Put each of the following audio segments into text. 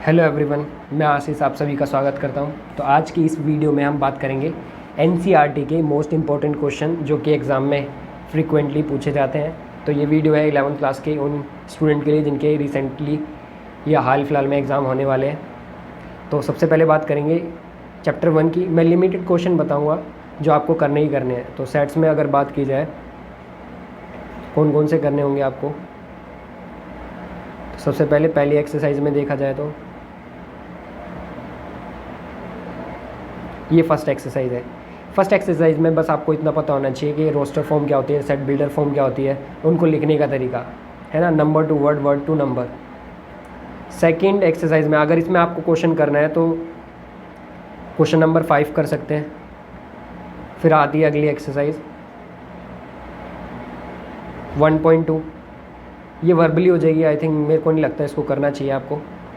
Hello everyone, मैं आशीष आप सभी का स्वागत करता हूं। तो आज की इस वीडियो में हम बात करेंगे एनसीईआरटी के मोस्ट इम्पॉर्टेंट क्वेश्चन जो कि एग्ज़ाम में फ्रीक्वेंटली पूछे जाते हैं। तो ये वीडियो है 11th क्लास के उन स्टूडेंट के लिए जिनके रिसेंटली या हाल फिलहाल में एग्ज़ाम होने वाले हैं। तो सबसे पहले बात करेंगे चैप्टर 1 की। मैं लिमिटेड क्वेश्चन बताऊँगा जो आपको करने ही करने हैं। तो सेट्स में अगर बात की जाए कौन कौन से करने होंगे आपको, तो सबसे पहले पहली एक्सरसाइज में देखा जाए तो ये फर्स्ट एक्सरसाइज है। फर्स्ट एक्सरसाइज में बस आपको इतना पता होना चाहिए कि रोस्टर फॉर्म क्या होती है, सेट बिल्डर फॉर्म क्या होती है, उनको लिखने का तरीका है ना, number to word, word to number. Second exercise में अगर इसमें आपको क्वेश्चन करना है तो क्वेश्चन नंबर 5 कर सकते हैं। फिर आती है अगली एक्सरसाइज 1.2। ये वर्बली हो जाएगी, आई थिंक मेरे को नहीं लगता इसको करना चाहिए आपको।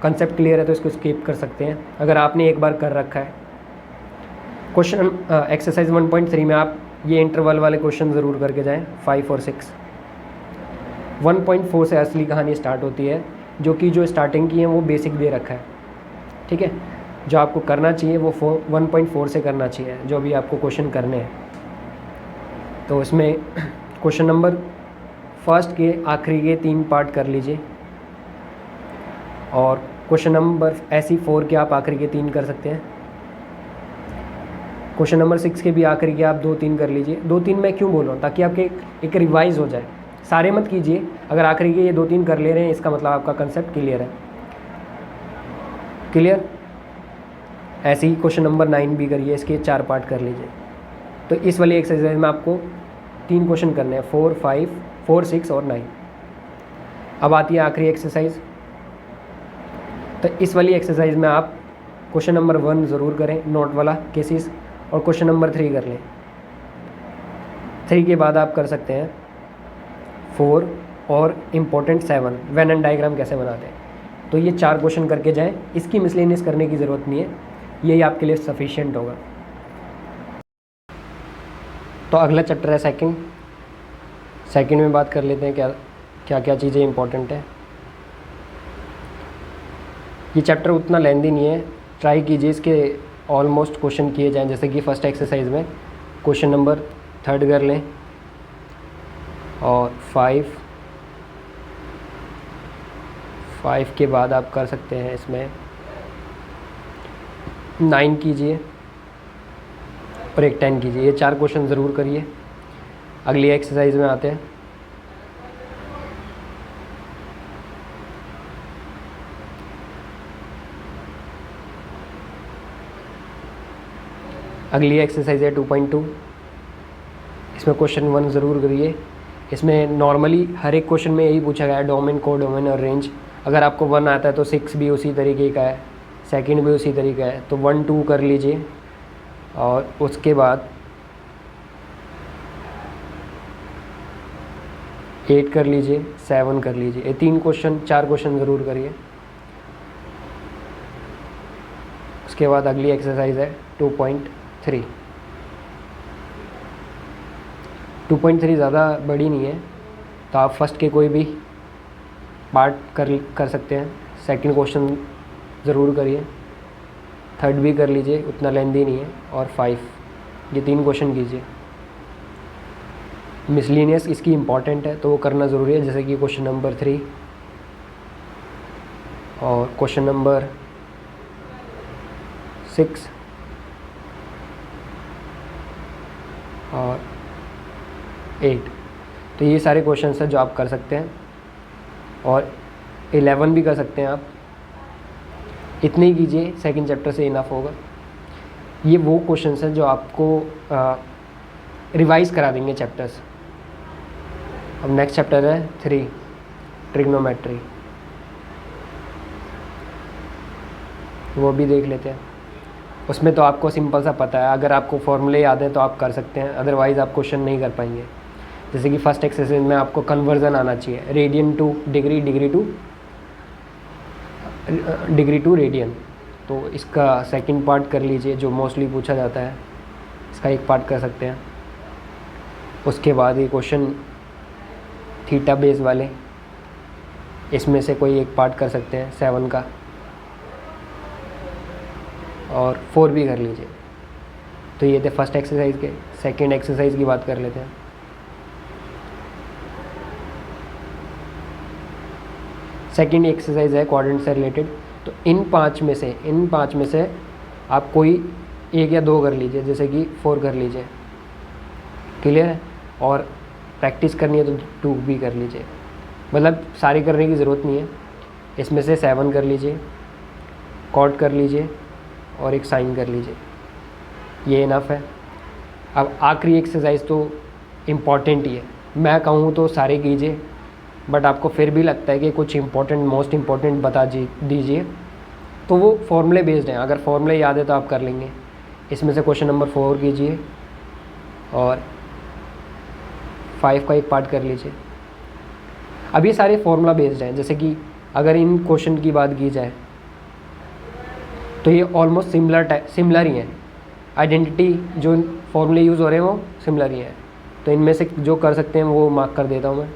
कंसेप्ट क्लियर है तो इसको स्किप कर सकते हैं अगर आपने एक बार कर रखा है। क्वेश्चन एक्सरसाइज 1.3 में आप ये इंटरवल वाले क्वेश्चन ज़रूर करके जाएं, 5 और 6। 1.4 से असली कहानी स्टार्ट होती है, जो कि जो स्टार्टिंग की है वो बेसिक दे रखा है, ठीक है। जो आपको करना चाहिए वो 1.4 से करना चाहिए, जो भी आपको क्वेश्चन करने हैं। तो इसमें क्वेश्चन नंबर फर्स्ट के आखिरी के 3 पार्ट कर लीजिए, और क्वेश्चन नंबर ऐसी 4 के आप आखिरी के 3 कर सकते हैं। क्वेश्चन नंबर 6 के भी आखिरी के आप 2-3 कर लीजिए। 2-3 मैं क्यों बोल रहा हूँ, ताकि आपके एक रिवाइज हो जाए। सारे मत कीजिए, अगर आखिरी के ये 2-3 कर ले रहे हैं इसका मतलब आपका कंसेप्ट क्लियर है। क्लियर? ऐसे ही क्वेश्चन नंबर 9 भी करिए, इसके 4 पार्ट कर लीजिए। तो इस वाली एक्सरसाइज में आपको 3 क्वेश्चन करने हैं, 4, 5, 4, 6 और 9। अब आती है आखिरी एक्सरसाइज। तो इस वाली एक्सरसाइज में आप क्वेश्चन नंबर 1 ज़रूर करें, नोट वाला केसेस, और क्वेश्चन नंबर 3 कर लें। 3 के बाद आप कर सकते हैं 4 और इम्पोर्टेंट 7, वेन एंड डायग्राम कैसे बनाते हैं। तो ये 4 क्वेश्चन करके जाएं, इसकी मिसलेनियस करने की ज़रूरत नहीं है, यही आपके लिए सफिशिएंट होगा। तो अगला चैप्टर है सेकंड में बात कर लेते हैं क्या क्या चीज़ें इंपॉर्टेंट है। ये चैप्टर उतना लेंदी नहीं है, ट्राई कीजिए इसके ऑलमोस्ट क्वेश्चन किए जाएं। जैसे कि फर्स्ट एक्सरसाइज में क्वेश्चन नंबर 3 कर लें, और 5 के बाद आप कर सकते हैं इसमें 9 कीजिए और एक 10 कीजिए। ये 4 क्वेश्चन ज़रूर करिए। अगली एक्सरसाइज में आते हैं। अगली एक्सरसाइज है 2.2। इसमें क्वेश्चन 1 ज़रूर करिए। इसमें नॉर्मली हर एक क्वेश्चन में यही पूछा गया है, डोमेन, को डोमेन और रेंज। अगर आपको 1 आता है तो 6 भी उसी तरीके का है, सेकंड भी उसी तरीका है। तो 1, 2 कर लीजिए, और उसके बाद 8 कर लीजिए, 7 कर लीजिए। ये 4 क्वेश्चन ज़रूर करिए। उसके बाद अगली एक्सरसाइज है 2.3। 2.3 ज़्यादा बड़ी नहीं है, तो आप फर्स्ट के कोई भी पार्ट कर सकते हैं। सेकंड क्वेश्चन ज़रूर करिए, थर्ड भी कर लीजिए, उतना लेंदी नहीं है, और 5, ये 3 क्वेश्चन कीजिए। मिसलिनियस इसकी इम्पॉर्टेंट है तो वो करना ज़रूरी है, जैसे कि क्वेश्चन नंबर 3 और क्वेश्चन नंबर 6 और 8। तो ये सारे क्वेश्चन हैं जो आप कर सकते हैं, और 11 भी कर सकते हैं आप। इतने ही कीजिए, सेकंड चैप्टर से इनफ होगा। ये वो क्वेश्चन हैं जो आपको रिवाइज़ करा देंगे चैप्टर्स। अब नेक्स्ट चैप्टर है 3, ट्रिग्नोमेट्री, वो भी देख लेते हैं। उसमें तो आपको सिंपल सा पता है, अगर आपको फॉर्मूले याद हैं तो आप कर सकते हैं, अदरवाइज़ आप क्वेश्चन नहीं कर पाएंगे। जैसे कि फर्स्ट एक्सरसाइज में आपको कन्वर्जन आना चाहिए, radian to degree, degree to radian. तो इसका सेकंड पार्ट कर लीजिए, जो मोस्टली पूछा जाता है, इसका एक पार्ट कर सकते हैं। उसके बाद ये क्वेश्चन थीटा बेस वाले, इसमें से कोई एक पार्ट कर सकते हैं 7 का। और 4 भी कर लीजिए। तो ये थे फर्स्ट एक्सरसाइज के। सेकंड एक्सरसाइज की बात कर लेते हैं। सेकंड एक्सरसाइज है क्वाड्रेंट से रिलेटेड। तो इन पांच में से आप कोई एक या दो कर लीजिए, जैसे कि 4 कर लीजिए, क्लियर है। और प्रैक्टिस करनी है तो 2 भी कर लीजिए, मतलब सारी करने की ज़रूरत नहीं है। इसमें से 7 कर लीजिए, कॉट कर लीजिए और एक साइन कर लीजिए, ये इनफ है। अब आखिरी एक्सरसाइज तो इम्पॉर्टेंट ही है, मैं कहूँ तो सारे कीजिए, बट आपको फिर भी लगता है कि कुछ इम्पोर्टेंट मोस्ट इम्पॉर्टेंट बता दीजिए, तो वो फॉर्मूले बेस्ड हैं। अगर फॉर्मूले याद है तो आप कर लेंगे। इसमें से क्वेश्चन नंबर 4 कीजिए और 5 का एक पार्ट कर लीजिए। अब ये सारे फॉर्मूला बेस्ड हैं, जैसे कि अगर इन क्वेश्चन की बात की जाए तो ये ऑलमोस्ट सिमिलर ही हैं। आइडेंटिटी जो फॉर्मूले यूज़ हो रहे हैं वो सिमिलर ही हैं। तो इनमें से जो कर सकते हैं वो मार्क कर देता हूँ मैं,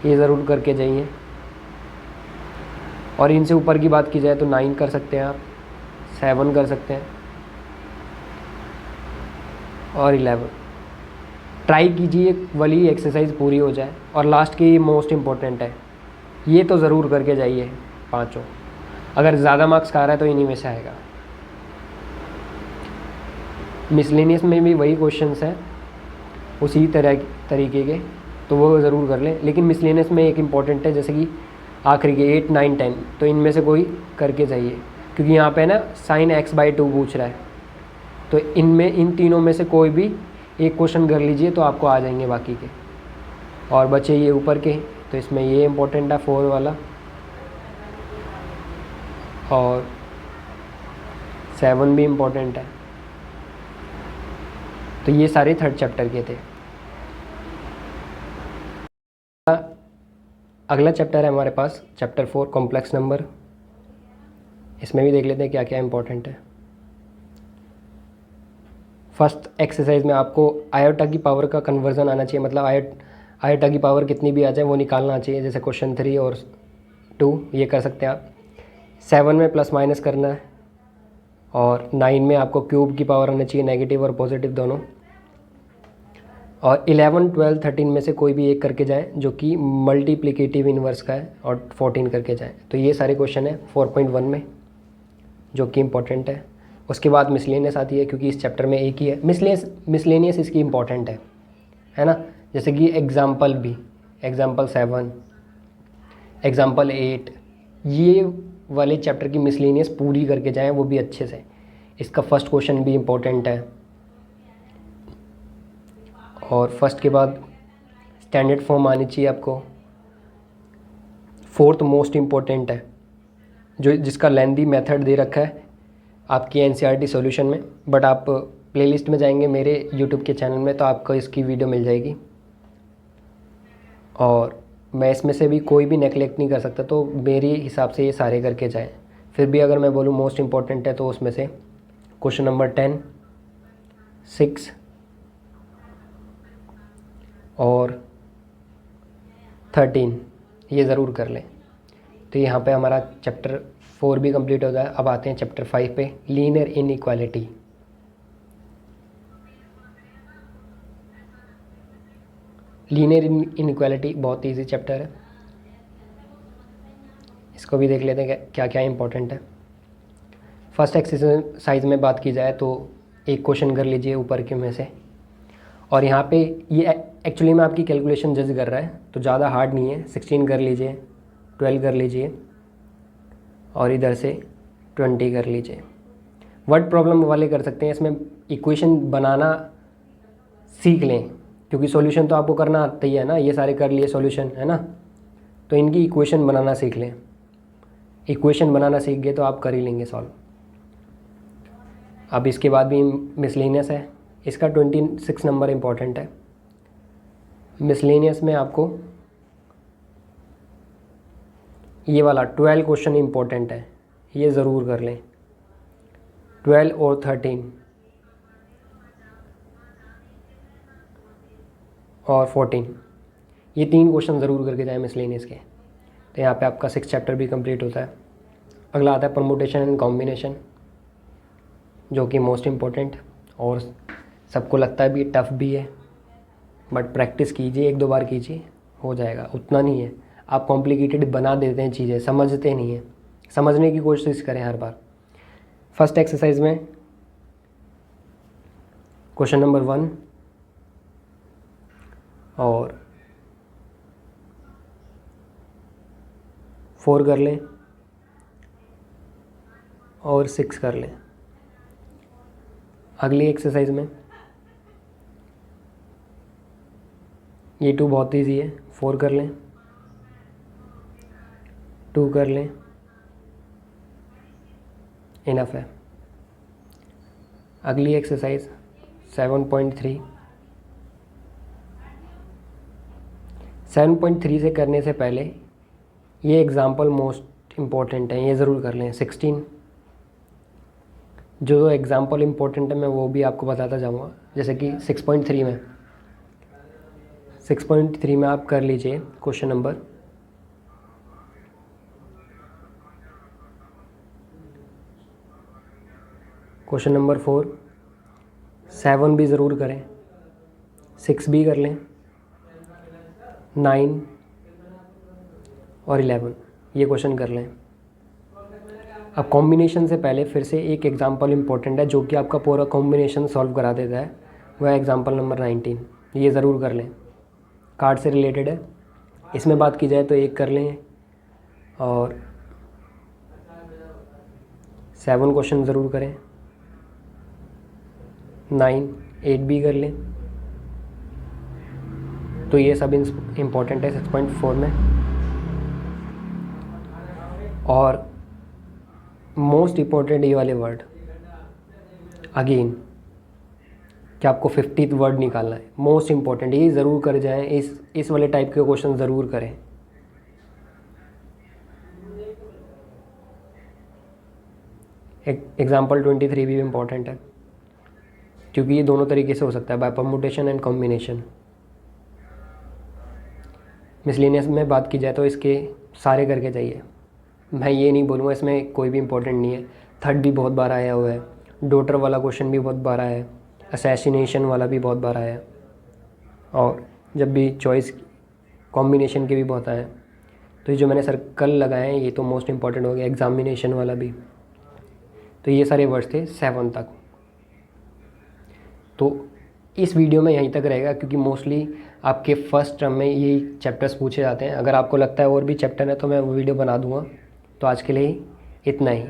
ये ज़रूर करके जाइए। और इनसे ऊपर की बात की जाए तो 9 कर सकते हैं आप, 7 कर सकते हैं और 11। ट्राई कीजिए वाली एक्सरसाइज पूरी हो जाए। और लास्ट की मोस्ट इम्पोर्टेंट है, ये तो ज़रूर करके जाइए पाँचों। अगर ज़्यादा मार्क्स खा रहा है तो इन्हीं में से आएगा। मिसलेनियस में भी वही क्वेश्चंस हैं उसी तरीके के, तो वो ज़रूर कर लें। लेकिन मिसलेनियस में एक इम्पॉर्टेंट है, जैसे कि आखिरी के 8, 9, 10, तो इनमें से कोई करके जाइए, क्योंकि यहाँ पे ना sin x/2 पूछ रहा है। तो इन तीनों में से कोई भी एक क्वेश्चन कर लीजिए तो आपको आ जाएंगे बाकी के। और बचे ये ऊपर के, तो इसमें ये इम्पोर्टेंट है 4 वाला, और 7 भी इम्पोर्टेंट है। तो ये सारे थर्ड चैप्टर के थे। अगला चैप्टर है हमारे पास चैप्टर 4 कॉम्प्लेक्स नंबर। इसमें भी देख लेते हैं क्या क्या इम्पोर्टेंट है। फर्स्ट एक्सरसाइज में आपको आयोटा की पावर का कन्वर्जन आना चाहिए, मतलब आयोटा की पावर कितनी भी आ जाए वो निकालना चाहिए, जैसे क्वेश्चन 3 और 2 ये कर सकते हैं आप। 7 में प्लस माइनस करना है, और 9 में आपको क्यूब की पावर आना चाहिए, नेगेटिव और पॉजिटिव दोनों। और 11, 12, 13 में से कोई भी एक करके जाए जो कि मल्टीप्लिकेटिव इनवर्स का है, और 14 करके जाए। तो ये सारे क्वेश्चन है 4.1 में जो कि इम्पोर्टेंट है। उसके बाद मिसलेनियस आती है, क्योंकि इस चैप्टर में एक ही है। मिसलेनियस इसकी इम्पोर्टेंट है ना। जैसे कि एग्जाम्पल 7, एग्जाम्पल 8, ये वाले चैप्टर की मिसलेनियस पूरी करके जाएं, वो भी अच्छे से। इसका फर्स्ट क्वेश्चन भी इम्पोर्टेंट है। और फर्स्ट के बाद स्टैंडर्ड फॉर्म आनी चाहिए आपको। फोर्थ मोस्ट इम्पोर्टेंट है, जिसका लेंदी मेथड दे रखा है आपकी एनसीईआरटी सॉल्यूशन में, बट आप प्लेलिस्ट में जाएंगे मेरे यूट्यूब के चैनल में तो आपको इसकी वीडियो मिल जाएगी। और मैं इसमें से भी कोई भी नेगलेक्ट नहीं कर सकता, तो मेरे हिसाब से ये सारे करके जाएं। फिर भी अगर मैं बोलूँ मोस्ट इम्पॉर्टेंट है तो उसमें से क्वेश्चन नंबर 10, 6 और 13 ये ज़रूर कर लें। तो यहाँ पे हमारा चैप्टर 4 भी कंप्लीट होता है। अब आते हैं चैप्टर 5 पे, लीनियर इनइक्वालिटी। लीनियर इनइक्वालिटी बहुत इजी चैप्टर है, इसको भी देख लेते हैं क्या क्या इंपॉर्टेंट है। फर्स्ट एक्सरसाइज में बात की जाए तो एक क्वेश्चन कर लीजिए ऊपर के में से, और यहाँ पे ये एक्चुअली में आपकी कैलकुलेशन जज कर रहा है, तो ज़्यादा हार्ड नहीं है। 16 कर लीजिए, 12 कर लीजिए और इधर से 20 कर लीजिए। वर्ड प्रॉब्लम वाले कर सकते हैं, इसमें इक्वेशन बनाना सीख लें, क्योंकि सॉल्यूशन तो आपको करना आता ही है ना। ये सारे कर लिए सॉल्यूशन, है ना, तो इनकी इक्वेशन बनाना सीख लें। इक्वेशन बनाना सीख गए तो आप कर ही लेंगे सॉल्व। अब इसके बाद भी मिसलेनियस है, इसका 26 नंबर इम्पॉर्टेंट है। मिसलेनियस में आपको ये वाला 12 क्वेश्चन इम्पोर्टेंट है, ये ज़रूर कर लें। 12 और 13 और 14 ये 3 क्वेश्चन ज़रूर करके जाए मिसलेनियस के। तो यहाँ पे आपका 6 चैप्टर भी कंप्लीट होता है। अगला आता है परमुटेशन एंड कॉम्बिनेशन। जो कि मोस्ट इम्पोर्टेंट और सबको लगता है भी टफ़ भी है, बट प्रैक्टिस कीजिए, 1-2 बार कीजिए, हो जाएगा। उतना नहीं है, आप कॉम्प्लिकेटेड बना देते हैं चीज़ें, समझते नहीं हैं। समझने की कोशिश करें हर बार। फर्स्ट एक्सरसाइज में क्वेश्चन नंबर 1 और 4 कर लें और 6 कर लें। अगली एक्सरसाइज में ये 2 बहुत ईजी है, 4 कर लें, 2 कर लें, इनफ है। अगली एक्सरसाइज 7.3। 7.3 से करने से पहले ये एग्ज़ाम्पल मोस्ट इम्पॉर्टेंट है, ये ज़रूर कर लें। 16 जो एग्ज़ाम्पल इम्पोर्टेंट है मैं वो भी आपको बताता जाऊँगा। जैसे कि 6.3 में आप कर लीजिए क्वेश्चन नंबर 4। 7 भी ज़रूर करें, 6 भी कर लें, 9 और 11 ये क्वेश्चन कर लें। अब कॉम्बिनेशन से पहले फिर से एक एग्ज़ाम्पल इम्पोर्टेंट है जो कि आपका पूरा कॉम्बिनेशन सॉल्व करा देता है, वह एग्ज़ाम्पल नंबर 19। ये ज़रूर कर लें, कार्ड से रिलेटेड है। इसमें बात की जाए तो 1 कर लें और 7 क्वेश्चन ज़रूर करें, 9, 8 भी कर लें। तो ये सब इम्पोर्टेंट है 6.4 में। और मोस्ट इम्पोर्टेंट ये वाले वर्ड अगेन कि आपको 50th वर्ड निकालना है, मोस्ट इम्पोर्टेंट, ये ज़रूर कर जाएं। इस वाले टाइप के क्वेश्चन ज़रूर करें। एग्जाम्पल 23 भी इम्पोर्टेंट है क्योंकि ये दोनों तरीके से हो सकता है, by permutation and combination. Miscellaneous में बात की जाए तो इसके सारे करके चाहिए। मैं ये नहीं बोलूँगा इसमें कोई भी इम्पोर्टेंट नहीं है। थर्ड भी बहुत बार आया हुआ है, डॉटर वाला क्वेश्चन भी बहुत बार आया है, असैसिनेशन वाला भी बहुत बार आया है, और जब भी चॉइस कॉम्बिनेशन के भी बहुत आए। तो ये जो मैंने सर्कल लगाए हैं ये तो मोस्ट इम्पॉर्टेंट हो गया, एग्जामिनेशन वाला भी। तो ये सारे वर्ड्स थे 7 तक। तो इस वीडियो में यहीं तक रहेगा क्योंकि मोस्टली आपके फर्स्ट टर्म में यही चैप्टर्स पूछे जाते हैं। अगर आपको लगता है और भी चैप्टर है तो मैं वो वीडियो बना दूँगा। तो आज के लिए इतना ही।